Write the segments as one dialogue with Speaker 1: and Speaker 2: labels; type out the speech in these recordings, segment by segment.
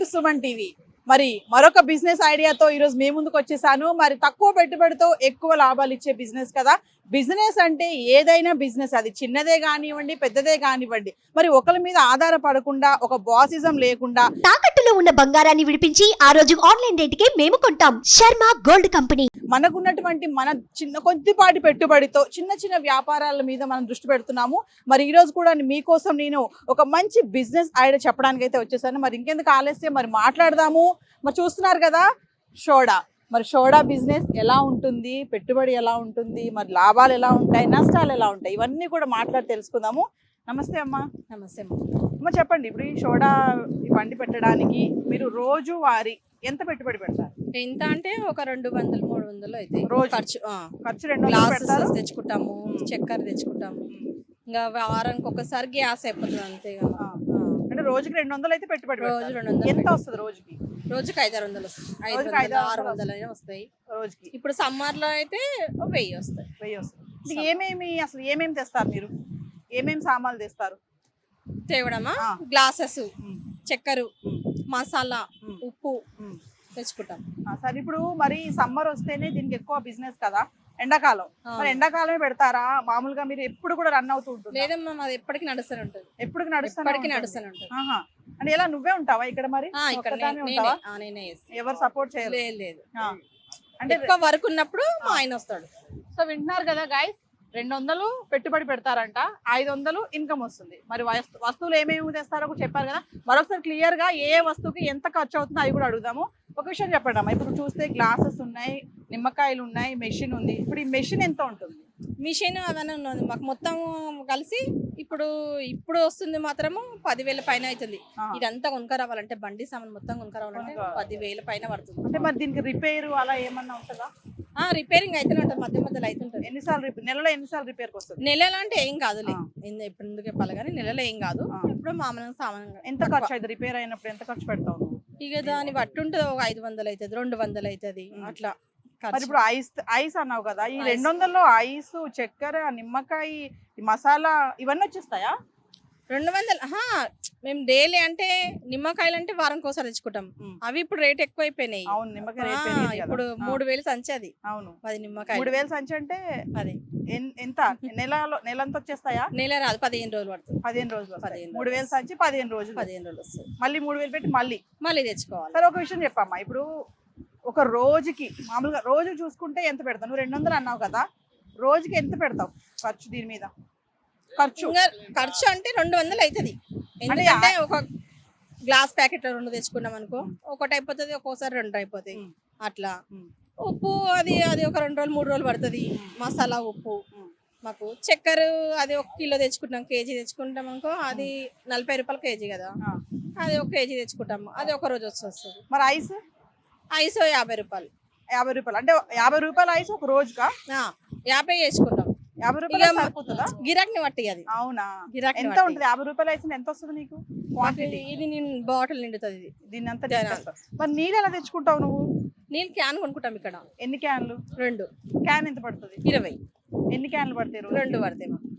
Speaker 1: To Suman TV. మరి మరొక business ఐడియాతో ఈరోజు మీ ముందుకు వచ్చేసాను. మరి తక్కువ పెట్టుబడితో ఎక్కువ లాభాలు ఇచ్చే బిజినెస్ కదా. బిజినెస్ అంటే ఏదైనా బిజినెస్, అది చిన్నదే కానివ్వండి పెద్దదే కానివ్వండి, మరి ఒకరి మీద ఆధారపడకుండా, ఒక బాసిజం లేకుండా
Speaker 2: తాకట్టులో ఉన్న బంగారాన్ని విడిపించి ఆ రోజు ఆన్లైన్ రేటుకే మేము కొంటాం. Sharma gold company.
Speaker 1: మనకున్నటువంటి మన కొద్దిపాటి పెట్టుబడితో చిన్న చిన్న వ్యాపారాల మీద మనం దృష్టి పెడుతున్నాము. మరి ఈ రోజు కూడా మీకోసం నేను ఒక మంచి బిజినెస్ ఐడియా చెప్పడానికి అయితే వచ్చేసాను. మరి ఇంకెందుకు ఆలస్యం, మరి మాట్లాడదాము. మరి చూస్తున్నారు కదా సోడా. మరి సోడా బిజినెస్ ఎలా ఉంటుంది, పెట్టుబడి ఎలా ఉంటుంది, మరి లాభాలు ఎలా ఉంటాయి, నష్టాలు ఎలా ఉంటాయి, ఇవన్నీ కూడా మాట్లాడి తెలుసుకుందాము. నమస్తే అమ్మా.
Speaker 3: నమస్తే
Speaker 1: అమ్మ, చెప్పండి. ఇప్పుడు ఈ సోడా ఈ బండి పెట్టడానికి మీరు రోజు వారి ఎంత పెట్టుబడి పెడతారు?
Speaker 3: ఎంత అంటే ఒక 200-300 అయితే
Speaker 1: రోజు
Speaker 3: ఖర్చు.
Speaker 1: ఖర్చు 200
Speaker 3: గ్లాసెస్
Speaker 1: పెడతారు.
Speaker 3: తెచ్చుకుంటాము, చక్కెర తెచ్చుకుంటాము, ఇంకా వారానికి ఒకసారి గ్యాస్ అయిపోతుంది అంతే కదా.
Speaker 1: అంటే రోజుకి 200 అయితే పెట్టుబడి
Speaker 3: రోజు
Speaker 1: పెడతారు.
Speaker 3: 200
Speaker 1: ఎంత వస్తుంది రోజుకి?
Speaker 3: రోజుకి 500-600 వస్తాయి.
Speaker 1: రోజుకి
Speaker 3: 500-600 అయినా వస్తాయి.
Speaker 1: రోజుకి
Speaker 3: ఇప్పుడు సమ్మర్ లో అయితే 1000 వస్తాయి.
Speaker 1: 1000 వస్తుంది. ఇది ఏమేమి తెస్తారు మీరు? ఏమేమి సామాన్లు తెస్తారు?
Speaker 3: తేవడమా,
Speaker 1: ఆ.
Speaker 3: గ్లాసెస్,
Speaker 1: ఉమ్,
Speaker 3: చక్కెర,
Speaker 1: ఉమ్,
Speaker 3: మసాలా,
Speaker 1: ఉమ్,
Speaker 3: ఉప్పు
Speaker 1: ఉమ్.
Speaker 3: తెచ్చుకుంటాం.
Speaker 1: సరే, ఇప్పుడు మరి సమ్మర్ వస్తేనే దీనికి ఎక్కువ బిజినెస్ కదా. ఎండాకాలం
Speaker 3: ఆ.
Speaker 1: మరి ఎండాకాలమే పెడతారా? మామూలుగా మీరు ఎప్పుడు కూడా రన్ అవుతూ ఉంటుంది?
Speaker 3: లేదమ్మా, మాది ఎప్పటికీ నడుస్తూనే ఉంటుంది.
Speaker 1: ఎప్పుడు
Speaker 3: ఎప్పటికీ నడుస్తూనే ఉంటుంది.
Speaker 1: ఆహా. అంటే ఎలా నువ్వే ఉంటావా ఇక్కడ? మరి
Speaker 3: ఇక్కడ
Speaker 1: ఒక్కదానివే
Speaker 3: నేనే
Speaker 1: ఉంటావా?
Speaker 3: నేనే చేస్తా.
Speaker 1: ఎవరు సపోర్ట్ చేయరు?
Speaker 3: లేదు
Speaker 1: ఆ. అంటే
Speaker 3: ఎక్కువ వర్క్ ఉన్నప్పుడు మా ఆయన వస్తాడు.
Speaker 1: సో వింటున్నారు కదా గైస్, 200 పెట్టుబడి పెడతారంట, 500 ఇన్కమ్ వస్తుంది. మరి వస్తువులు ఏమేమి తెస్తారో కూడా చెప్పారు కదా. మరొకసారి క్లియర్ గా ఏ వస్తువుకి ఎంత ఖర్చు అవుతుందో అవి కూడా అడుగుదాము. ఒక విషయం చెప్పండి అమ్మా. ఇప్పుడు చూస్తే గ్లాసెస్ ఉన్నాయి, నిమ్మకాయలు ఉన్నాయి, మెషిన్ ఉంది. ఇప్పుడు ఈ మెషిన్ ఎంత ఉంటుంది?
Speaker 3: మిషన్ అవన్నీ ఉన్నది మాకు మొత్తం కలిసి ఇప్పుడు వస్తుంది మాత్రము 10,000 పైన అవుతుంది.
Speaker 1: ఆ.
Speaker 3: ఇదంతా కొనుక్కరావాలంటే బండి సామాన్ మొత్తం కొనుక్కరావాలంటే 10,000 పైన పడుతుంది.
Speaker 1: అంటే మరి దీనికి రిపేర్ అలా ఏమన్నా ఉంటుందా?
Speaker 3: రిపేరింగ్ అయితేనే ఉంటుంది, మధ్య మధ్యలో అవుతుంటుంది.
Speaker 1: నెలలో ఎన్నిసార్లు రిపేర్కి వస్తుంది?
Speaker 3: నెలలో అంటే ఏం కాదులే,
Speaker 1: ఆ.
Speaker 3: ఇప్పుడు ఎందుకు చెప్పాలి కానీ నెలలో ఏం కాదు.
Speaker 1: ఆ.
Speaker 3: ఇప్పుడు మామూలుగా సామాన్
Speaker 1: ఎంత ఖర్చు అవుతుంది? రిపేర్ అయినప్పుడు ఎంత ఖర్చు పెడతావు నువ్వు?
Speaker 3: ఇక దాన్ని బట్టి ఉంటుంది. ఒక 500 అవుతుంది, 200 అవుతుంది అట్లా
Speaker 1: మరి
Speaker 3: ఖర్చు.
Speaker 1: ఇప్పుడు ఐస్ అన్నావు కదా, ఈ
Speaker 3: ఐస్.
Speaker 1: 200లో ఐస్, చక్కెర, నిమ్మకాయ, ఈ మసాలా ఇవన్నీ వచ్చేస్తాయా?
Speaker 3: 200 మేము డైలీ అంటే నిమ్మకాయలు అంటే వారానికి ఒకసారి తెచ్చుకుంటాం.
Speaker 1: ఉమ్.
Speaker 3: అవి ఇప్పుడు రేట్ ఎక్కువైపోయినాయి.
Speaker 1: అవును, నిమ్మకాయ రేట్ పెరిగింది కదా.
Speaker 3: ఇప్పుడు 3000 సంచి అది.
Speaker 1: అవును,
Speaker 3: 10 నిమ్మకాయలు
Speaker 1: 3000 సంచి అంటే
Speaker 3: అది
Speaker 1: ఎంత నెలంతా వచ్చేస్తాయా?
Speaker 3: నెల రాదు, 15 రోజులు పడుతుంది.
Speaker 1: 15 రోజులు వస్తాయి.
Speaker 3: 15
Speaker 1: 3000 సంచి 15 రోజులు.
Speaker 3: 15 రోజులు వస్తుంది,
Speaker 1: మళ్ళీ 3000 పెట్టి
Speaker 3: మళ్ళీ తెచ్చుకోవాలి.
Speaker 1: సరే, ఒక విషయం చెప్పమ్మా. ఇప్పుడు ఒక రోజుకి మామూలుగా రోజు చూసుకుంటే ఎంత పెడతావు? నువ్వు 200 అన్నావు కదా, రోజుకి ఎంత పెడతావు ఖర్చు దీని మీద? ఖర్చు
Speaker 3: ఇంకా ఖర్చు అంటే 200 అవుతుంది. ఎందుకంటే ఒక గ్లాస్ ప్యాకెట్ 2 తెచ్చుకున్నాం అనుకో, ఒకటి అయిపోతుంది, ఒక్కోసారి 2 అయిపోతాయి
Speaker 1: ఉమ్.
Speaker 3: అట్లా.
Speaker 1: ఉమ్.
Speaker 3: ఉప్పు అది ఒక 2 రోజులు 3 రోజులు పడుతుంది. మసాలా ఉప్పు మాకు. చక్కెర అది 1 కిలో తెచ్చుకుంటాం, కేజీ తెచ్చుకుంటాం అనుకో, అది 40 రూపాయలు కేజీ కదా.
Speaker 1: ఆ.
Speaker 3: అది 1 కేజీ తెచ్చుకుంటాము, అది ఒక రోజు వస్తుంది.
Speaker 1: మరి ఐస్?
Speaker 3: ఐస్ 50 రూపాయలు.
Speaker 1: 50 రూపాయలు అంటే 50 రూపాయలు ఐస్ ఒక రోజుకా?
Speaker 3: 50 వేసుకుంటాం.
Speaker 1: 50 రూపాయలు
Speaker 3: ఇక
Speaker 1: సరిపోతుందా?
Speaker 3: గిరాక్ని బట్టి అది.
Speaker 1: అవునా?
Speaker 3: గిరాక్ని
Speaker 1: ఎంత
Speaker 3: బట్టి.
Speaker 1: ఉంటుంది? 50 రూపాయలు ఐస్ ఎంత వస్తుంది నీకు క్వాంటిటీ?
Speaker 3: ఇది నేను బాటిల్ నిండుతుంది. ఇది
Speaker 1: దీన్ని అంతా
Speaker 3: జనాలు.
Speaker 1: తీసుకొస్తావు. మరి నీళ్ళు ఎలా తెచ్చుకుంటావు నువ్వు?
Speaker 3: నేను క్యాన్ కొనుక్కుంటాం ఇక్కడ.
Speaker 1: ఎన్ని క్యాన్లు?
Speaker 3: 2
Speaker 1: క్యాన్ ఎంత పడుతుంది?
Speaker 3: 20.
Speaker 1: ఎన్ని క్యాన్లు పడతాయి రోజు?
Speaker 3: 2 పడతాయి మాకు.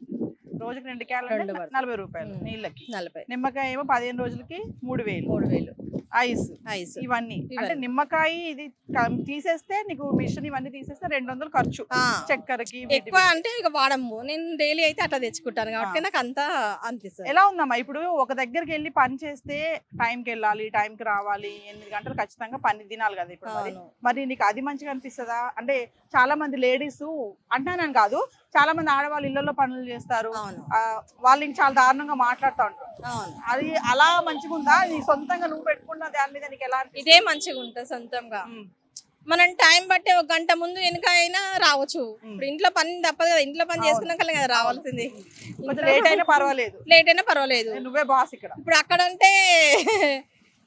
Speaker 1: రోజుకి 2 క్యాన్లు అంటే
Speaker 3: 2 పడతాయి.
Speaker 1: 40 రూపాయలు నీళ్ళకి.
Speaker 3: 40.
Speaker 1: నిమ్మకాయ ఏమో 15 రోజులకి 3000.
Speaker 3: 3000
Speaker 1: ఐస్
Speaker 3: ఐస్.
Speaker 1: ఇవన్నీ అంటే
Speaker 3: ఇవన్నీ.
Speaker 1: నిమ్మకాయ ఇది తీసేస్తే నీకు మిషన్ ఇవన్నీ తీసేస్తే 200 ఖర్చు. చక్కెరకి
Speaker 3: ఎక్కువ అంటే ఇక వాడము. నేను డైలీ అయితే అట్లా తెచ్చుకుంటాను కాబట్టి నాకు అంతా అనిపిస్తుంది.
Speaker 1: ఎలా ఉందమ్మా? ఇప్పుడు ఒక దగ్గరికి వెళ్ళి పని చేస్తే టైంకి వెళ్ళాలి, టైంకి రావాలి, 8 గంటలు ఖచ్చితంగా పని తినాలి కదా. ఇప్పుడు మరి
Speaker 3: అవును.
Speaker 1: మరి నీకు అది మంచిగా అనిపిస్తుందా? అంటే చాలా మంది లేడీస్ అంటానని కాదు, చాలా మంది ఆడవాళ్ళు ఇళ్లలో పనులు చేస్తారు.
Speaker 3: అవును.
Speaker 1: వాళ్ళు ఇంక చాలా దారుణంగా మాట్లాడుతూ ఉంటారు.
Speaker 3: అవును,
Speaker 1: అది అలా మంచిగా ఉందా? నీ సొంతంగా నువ్వు పెట్టుకున్న దాని మీద నీకు ఎలా అనిపిస్తుంది?
Speaker 3: ఇదే మంచిగా ఉంటుంది సొంతంగా. మనం టైం బట్టి 1 గంట ముందు వెనుక అయినా రావచ్చు. ఇప్పుడు ఇంట్లో పని తప్పదు కదా, ఇంట్లో పని చేసుకున్నాక కదా రావాల్సింది.
Speaker 1: కొంచెం లేట్ అయినా పర్వాలేదు,
Speaker 3: లేట్ అయినా పర్వాలేదు.
Speaker 1: నువ్వే బాస్ ఇక్కడ.
Speaker 3: ఇప్పుడు అక్కడ అంటే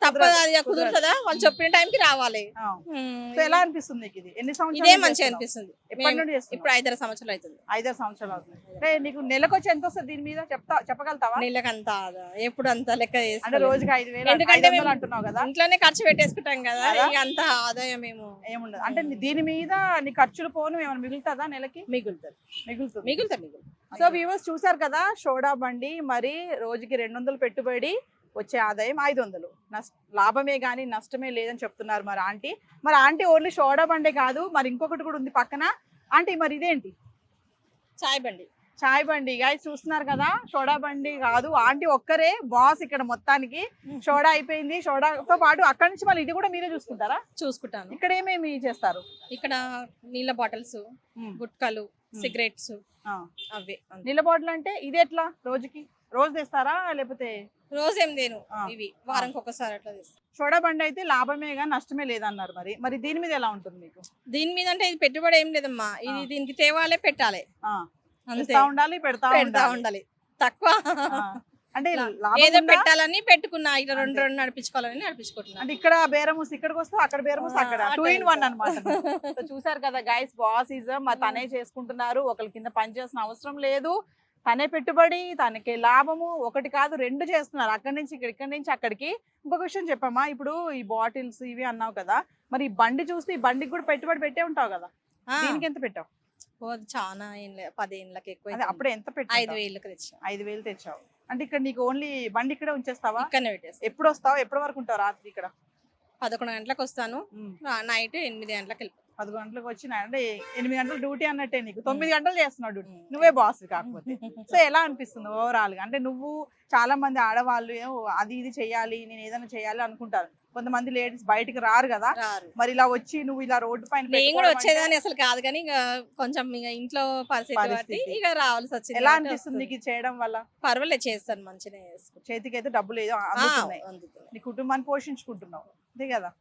Speaker 3: తప్పదు, అది కుదురుతుందా? వాళ్ళు చెప్పిన టైంకి రావాలి.
Speaker 1: సో ఎలా అనిపిస్తుంది నీకు ఇది? ఎన్ని సంవత్సరాలు
Speaker 3: ఇదే మంచిగా అనిపిస్తుంది.
Speaker 1: ఎప్పటి నుండి చేస్తున్నావు?
Speaker 3: ఇప్పుడు 5-6 సంవత్సరాలు అవుతుంది.
Speaker 1: 5-6 సంవత్సరాలు అవుతుంది. అంటే నీకు నెలకు వచ్చి ఎంత వస్తుంది దీని మీద చెప్పగలుగుతావా?
Speaker 3: నీళ్ళకంతా ఎప్పుడు అంత లెక్క
Speaker 1: అంటే
Speaker 3: చేసుకోలేదు.
Speaker 1: రోజుకి 5,000
Speaker 3: ఎందుకంటే
Speaker 1: 500
Speaker 3: మేము
Speaker 1: అంటున్నావు కదా.
Speaker 3: ఇంట్లోనే ఖర్చు పెట్టేసుకుంటాం కదా, ఇక అంత ఆదాయం
Speaker 1: ఏముండదు. అంటే దీని మీద నీ ఖర్చులు పోను ఏమైనా మిగులుతుందా నెలకి?
Speaker 3: మిగులుతుంది.
Speaker 1: మిగులుతుంది. సో వ్యూవర్స్ చూసారు కదా, సోడా బండి మరి రోజుకి 200 పెట్టుబడి, వచ్చే ఆదాయం 500. లాభమే కానీ నష్టమే లేదని చెప్తున్నారు మరి ఆంటీ. మరి ఆంటీ ఓన్లీ సోడా బండే కాదు, మరి ఇంకొకటి కూడా ఉంది పక్కన. ఆంటీ మరి ఇదేంటి?
Speaker 3: చాయ్ బండి.
Speaker 1: చాయ్ బండి. గాయస్ చూస్తున్నారు కదా, సోడా బండి కాదు, ఆంటీ ఒక్కరే బాస్ ఇక్కడ మొత్తానికి. సోడా అయిపోయింది, సోడాతో పాటు అక్కడి నుంచి మళ్ళీ ఇది కూడా మీరే చూసుకుంటారా?
Speaker 3: చూసుకుంటాను.
Speaker 1: ఇక్కడ ఏమేమి చేస్తారు?
Speaker 3: ఇక్కడ నీళ్ళ బాటిల్స్, గుట్కలు, సిగరెట్స్ అవే.
Speaker 1: నీళ్ళ బాటిల్ అంటే ఇది ఎట్లా రోజు తెస్తారా లేకపోతే?
Speaker 3: రోజు ఏం దేను, ఇవి వారానికి ఒకసారి అట్లా తెస్తాను.
Speaker 1: సోడా బండి అయితే లాభమే కానీ నష్టమే లేదన్నారు. మరి దీని మీద ఎలా ఉంటుంది మీకు?
Speaker 3: దీని మీద అంటే ఇది పెట్టుబడి ఏం లేదమ్మా, ఇది దీనికి తేవాలే పెట్టాలి అంతే,
Speaker 1: తెస్తా ఉండాలి పెడతా
Speaker 3: ఉండాలి. తక్కువ
Speaker 1: అంటే
Speaker 3: ఏదో పెట్టాలని పెట్టుకున్నా, ఇట్లా రెండు నడిపించుకోవాలని నడిపించుకుంటున్నా.
Speaker 1: అంటే ఇక్కడ బేరమూసి ఇక్కడికి వస్తే అక్కడ బేరమూసి అక్కడ 2 in 1 అన్నమాట. చూసారు కదా గైస్, బాస్ ఇజం తనే చేసుకుంటున్నారు. ఒకరి కింద పని చేసిన అవసరం లేదు, తనే పెట్టుబడి తనకి లాభము. ఒకటి కాదు 2 చేస్తున్నారు, అక్కడి నుంచి ఇక్కడి నుంచి అక్కడికి. ఇంకొక విషయం చెప్పమ్మా, ఇప్పుడు ఈ బాటిల్స్ ఇవి అన్నావు కదా, మరి ఈ బండి చూస్తే ఈ బండికి కూడా పెట్టుబడి పెట్టే ఉంటావు కదా, దీనికి ఎంత పెట్టావు?
Speaker 3: చాలా 10 ఏళ్ళకి ఎక్కువ.
Speaker 1: అప్పుడే ఎంత పెట్టావు?
Speaker 3: 5,000 తెచ్చా.
Speaker 1: 5,000 తెచ్చావు. అంటే ఇక్కడ నీకు ఓన్లీ బండి ఇక్కడే ఉంచేస్తావా?
Speaker 3: ఇక్కడనే పెట్టేస్తా.
Speaker 1: ఎప్పుడు వస్తావు, ఎప్పటి వరకు ఉంటావు రాత్రి ఇక్కడ?
Speaker 3: 11 గంటలకు వస్తాను, నైట్ 8 గంటలకు వెళ్ళిపోతాను.
Speaker 1: 10 గంటలకు వచ్చిన అంటే 8 గంటలు డ్యూటీ అన్నట్టే. నీకు 9 గంటలు చేస్తున్నావు డ్యూటీ, నువ్వే బాస్ కాకపోతే. సో ఎలా అనిపిస్తుంది ఓవరాల్ గా? అంటే నువ్వు చాలా మంది ఆడవాళ్ళు అది ఇది చెయ్యాలి, నేను ఏదైనా చేయాలి అనుకుంటారు. కొంతమంది లేడీస్ బయటికి రారు కదా, మరి ఇలా వచ్చి నువ్వు ఇలా రోడ్డు పైన.
Speaker 3: నేను కూడా వచ్చేదాన్ని అసలు కాదు, కానీ ఇక కొంచెం ఇక ఇంట్లో పరిస్థితి ఇక రావాల్సి వచ్చింది.
Speaker 1: ఎలా అనిపిస్తుంది నీకు చేయడం వల్ల?
Speaker 3: పర్వాలేదు, చేస్తాను, మంచిగా చేసుకుంటాను.
Speaker 1: చేతికి అయితే డబ్బులు ఏదో అందుతున్నాయి, నీ కుటుంబాన్ని పోషించుకుంటున్నావు, అంతే కదా.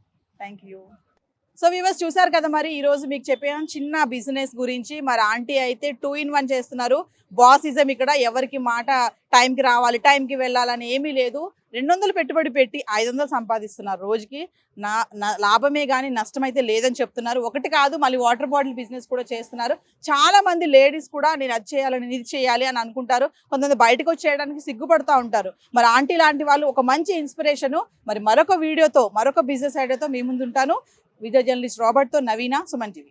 Speaker 1: Thank you. సో వ్యూవర్స్ చూసారు కదా, మరి ఈ రోజు మీకు చెప్పాను చిన్న బిజినెస్ గురించి. మరి ఆంటీ అయితే 2 in 1 చేస్తున్నారు. బాసిజం ఇక్కడ ఎవరికి మాట టైంకి రావాలి, టైంకి వెళ్ళాలని ఏమీ లేదు. 200 పెట్టుబడి పెట్టి 500 సంపాదిస్తున్నారు రోజుకి. లాభమే కానీ నష్టం అయితే లేదని చెప్తున్నారు. ఒకటి కాదు, మళ్ళీ వాటర్ బాటిల్ బిజినెస్ కూడా చేస్తున్నారు. చాలా మంది లేడీస్ కూడా నేను అది చేయాలి, నేను ఇది చేయాలి అని అనుకుంటారు. కొంతమంది బయటకు వచ్చేయడానికి సిగ్గుపడుతూ ఉంటారు. మరి ఆంటీ లాంటి వాళ్ళు ఒక మంచి ఇన్స్పిరేషను. మరి మరొక వీడియోతో మరొక బిజినెస్ ఐడియాతో మీ ముందు ఉంటాను. వీడియో జర్నలిస్ట్ రాబర్ట్తో నవీన, సుమన్ టీవీ.